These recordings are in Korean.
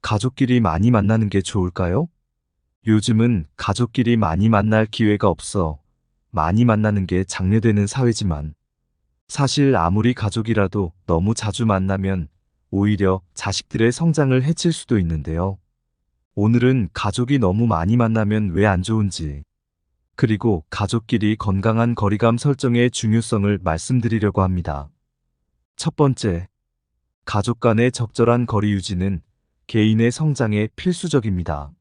가족끼리 많이 만나는 게 좋을까요? 요즘은 가족끼리 많이 만날 기회가 없어 많이 만나는 게 장려되는 사회지만 사실 아무리 가족이라도 너무 자주 만나면 오히려 자식들의 성장을 해칠 수도 있는데요. 오늘은 가족이 너무 많이 만나면 왜 안 좋은지, 그리고 가족끼리 건강한 거리감 설정의 중요성을 말씀드리려고 합니다. 첫 번째, 가족 간의 적절한 거리 유지는 개인의 성장에 필수적입니다.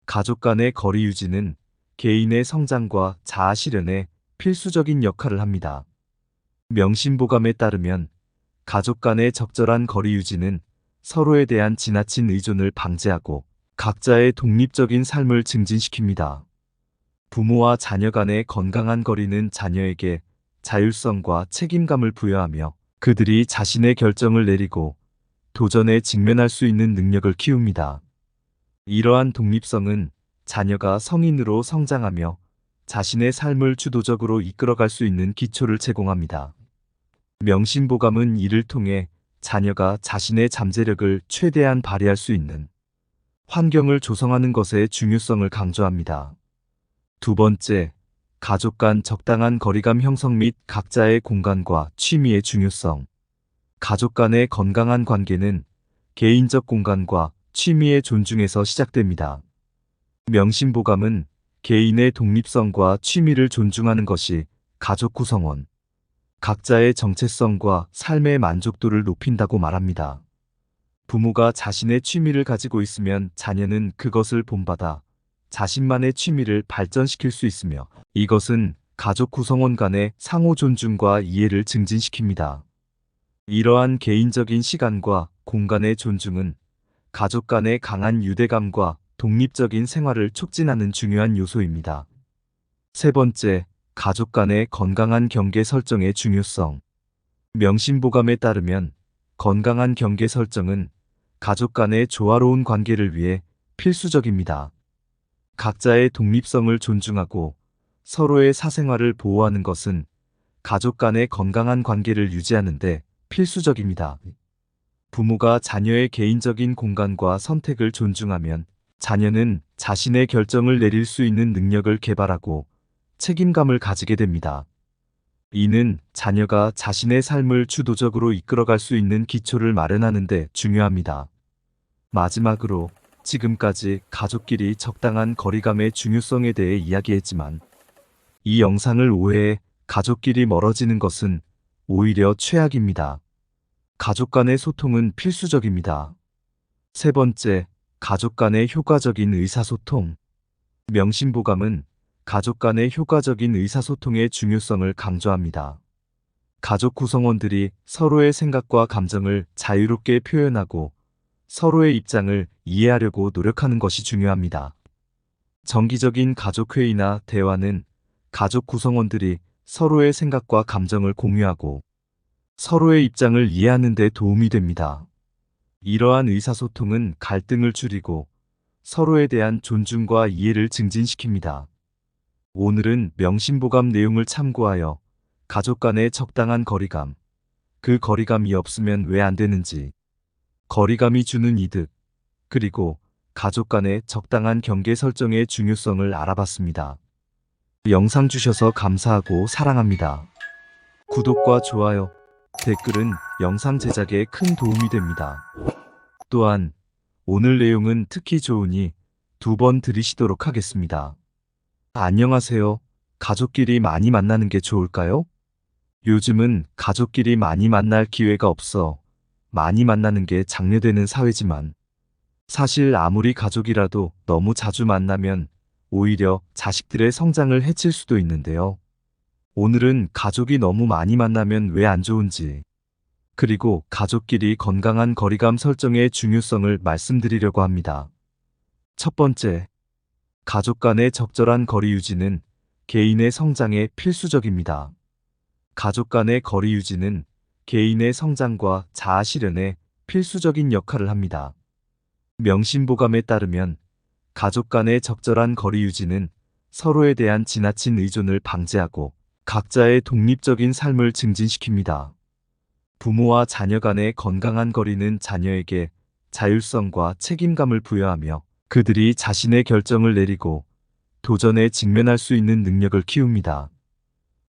가족 간의 거리 유지는 개인의 성장과 자아 실현에 필수적인 역할을 합니다. 명심보감에 따르면 가족 간의 적절한 거리 유지는 서로에 대한 지나친 의존을 방지하고 각자의 독립적인 삶을 증진시킵니다. 부모와 자녀 간의 건강한 거리는 자녀에게 자율성과 책임감을 부여하며 그들이 자신의 결정을 내리고 도전에 직면할 수 있는 능력을 키웁니다. 이러한 독립성은 자녀가 성인으로 성장하며 자신의 삶을 주도적으로 이끌어갈 수 있는 기초를 제공합니다. 명심보감은 이를 통해 자녀가 자신의 잠재력을 최대한 발휘할 수 있는 환경을 조성하는 것의 중요성을 강조합니다. 두 번째, 가족 간 적당한 거리감 형성 및 각자의 공간과 취미의 중요성. 가족 간의 건강한 관계는 개인적 공간과 취미의 존중에서 시작됩니다. 명심보감은 개인의 독립성과 취미를 존중하는 것이 가족 구성원, 각자의 정체성과 삶의 만족도를 높인다고 말합니다. 부모가 자신의 취미를 가지고 있으면 자녀는 그것을 본받아 자신만의 취미를 발전시킬 수 있으며 이것은 가족 구성원 간의 상호 존중과 이해를 증진시킵니다. 이러한 개인적인 시간과 공간의 존중은 가족 간의 강한 유대감과 독립적인 생활을 촉진하는 중요한 요소입니다. 세 번째, 가족 간의 건강한 경계 설정의 중요성. 명심보감에 따르면 건강한 경계 설정은 가족 간의 조화로운 관계를 위해 필수적입니다. 각자의 독립성을 존중하고 서로의 사생활을 보호하는 것은 가족 간의 건강한 관계를 유지하는 데 필수적입니다. 부모가 자녀의 개인적인 공간과 선택을 존중하면 자녀는 자신의 결정을 내릴 수 있는 능력을 개발하고 책임감을 가지게 됩니다. 이는 자녀가 자신의 삶을 주도적으로 이끌어갈 수 있는 기초를 마련하는 데 중요합니다. 마지막으로 지금까지 가족끼리 적당한 거리감의 중요성에 대해 이야기했지만 이 영상을 오해해 가족끼리 멀어지는 것은 오히려 최악입니다. 가족 간의 소통은 필수적입니다. 세 번째, 가족 간의 효과적인 의사소통. 명심보감은 가족 간의 효과적인 의사소통의 중요성을 강조합니다. 가족 구성원들이 서로의 생각과 감정을 자유롭게 표현하고 서로의 입장을 이해하려고 노력하는 것이 중요합니다. 정기적인 가족회의나 대화는 가족 구성원들이 서로의 생각과 감정을 공유하고 서로의 입장을 이해하는 데 도움이 됩니다. 이러한 의사소통은 갈등을 줄이고 서로에 대한 존중과 이해를 증진시킵니다. 오늘은 명심보감 내용을 참고하여 가족 간의 적당한 거리감, 그 거리감이 없으면 왜 안 되는지, 거리감이 주는 이득, 그리고 가족 간의 적당한 경계 설정의 중요성을 알아봤습니다. 영상 주셔서 감사하고 사랑합니다. 구독과 좋아요, 댓글은 영상 제작에 큰 도움이 됩니다. 또한 오늘 내용은 특히 좋으니 2번 들으시도록 하겠습니다. 안녕하세요. 가족끼리 많이 만나는 게 좋을까요? 요즘은 가족끼리 많이 만날 기회가 없어 많이 만나는 게 장려되는 사회지만 사실 아무리 가족이라도 너무 자주 만나면 오히려 자식들의 성장을 해칠 수도 있는데요. 오늘은 가족이 너무 많이 만나면 왜 안 좋은지, 그리고 가족끼리 건강한 거리감 설정의 중요성을 말씀드리려고 합니다. 첫 번째, 가족 간의 적절한 거리 유지는 개인의 성장에 필수적입니다. 가족 간의 거리 유지는 개인의 성장과 자아 실현에 필수적인 역할을 합니다. 명심보감에 따르면 가족 간의 적절한 거리 유지는 서로에 대한 지나친 의존을 방지하고 각자의 독립적인 삶을 증진시킵니다. 부모와 자녀 간의 건강한 거리는 자녀에게 자율성과 책임감을 부여하며 그들이 자신의 결정을 내리고 도전에 직면할 수 있는 능력을 키웁니다.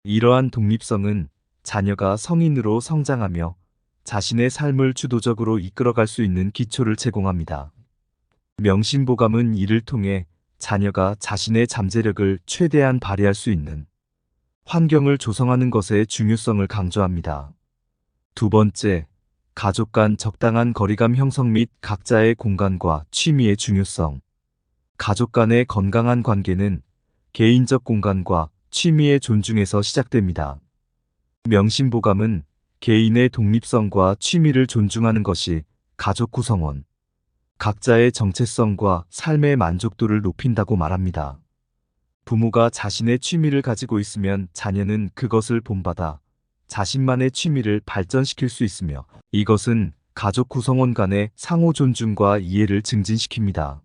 이러한 독립성은 자녀가 성인으로 성장하며 자신의 삶을 주도적으로 이끌어갈 수 있는 기초를 제공합니다. 명심보감은 이를 통해 자녀가 자신의 잠재력을 최대한 발휘할 수 있는 환경을 조성하는 것의 중요성을 강조합니다. 두 번째, 가족 간 적당한 거리감 형성 및 각자의 공간과 취미의 중요성. 가족 간의 건강한 관계는 개인적 공간과 취미의 존중에서 시작됩니다. 명심보감은 개인의 독립성과 취미를 존중하는 것이 가족 구성원, 각자의 정체성과 삶의 만족도를 높인다고 말합니다. 부모가 자신의 취미를 가지고 있으면 자녀는 그것을 본받아 자신만의 취미를 발전시킬 수 있으며 이것은 가족 구성원 간의 상호 존중과 이해를 증진시킵니다.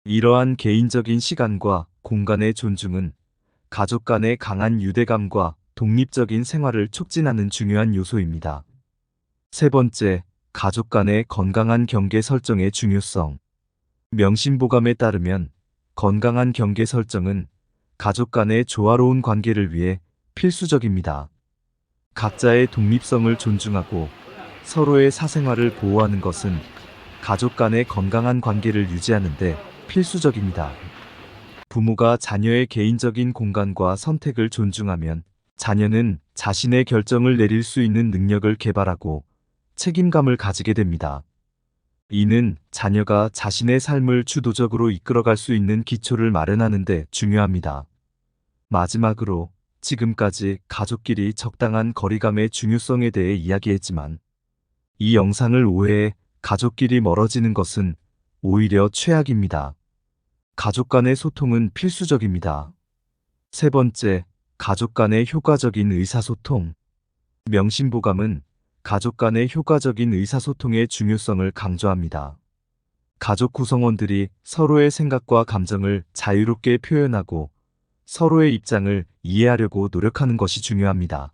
이러한 개인적인 시간과 공간의 존중은 가족 간의 강한 유대감과 독립적인 생활을 촉진하는 중요한 요소입니다. 세 번째, 가족 간의 건강한 경계 설정의 중요성. 명심보감에 따르면 건강한 경계 설정은 가족 간의 조화로운 관계를 위해 필수적입니다. 각자의 독립성을 존중하고 서로의 사생활을 보호하는 것은 가족 간의 건강한 관계를 유지하는 데 필수적입니다. 부모가 자녀의 개인적인 공간과 선택을 존중하면 자녀는 자신의 결정을 내릴 수 있는 능력을 개발하고 책임감을 가지게 됩니다. 이는 자녀가 자신의 삶을 주도적으로 이끌어갈 수 있는 기초를 마련하는 데 중요합니다. 마지막으로 지금까지 가족끼리 적당한 거리감의 중요성에 대해 이야기했지만 이 영상을 오해해 가족끼리 멀어지는 것은 오히려 최악입니다. 가족 간의 소통은 필수적입니다. 세 번째, 가족 간의 효과적인 의사소통. 명심보감은 가족 간의 효과적인 의사소통의 중요성을 강조합니다. 가족 구성원들이 서로의 생각과 감정을 자유롭게 표현하고 서로의 입장을 이해하려고 노력하는 것이 중요합니다.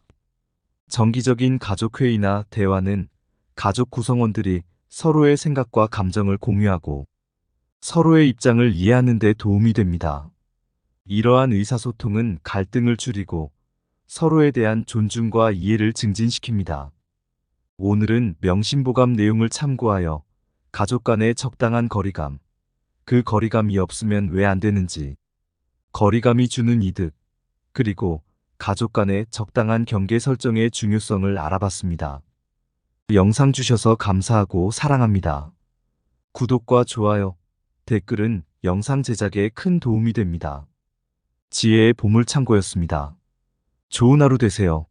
정기적인 가족회의나 대화는 가족 구성원들이 서로의 생각과 감정을 공유하고 서로의 입장을 이해하는 데 도움이 됩니다. 이러한 의사소통은 갈등을 줄이고 서로에 대한 존중과 이해를 증진시킵니다. 오늘은 명심보감 내용을 참고하여 가족 간의 적당한 거리감, 그 거리감이 없으면 왜 안 되는지, 거리감이 주는 이득, 그리고 가족 간의 적당한 경계 설정의 중요성을 알아봤습니다. 영상 주셔서 감사하고 사랑합니다. 구독과 좋아요, 댓글은 영상 제작에 큰 도움이 됩니다. 지혜의 보물창고였습니다. 좋은 하루 되세요.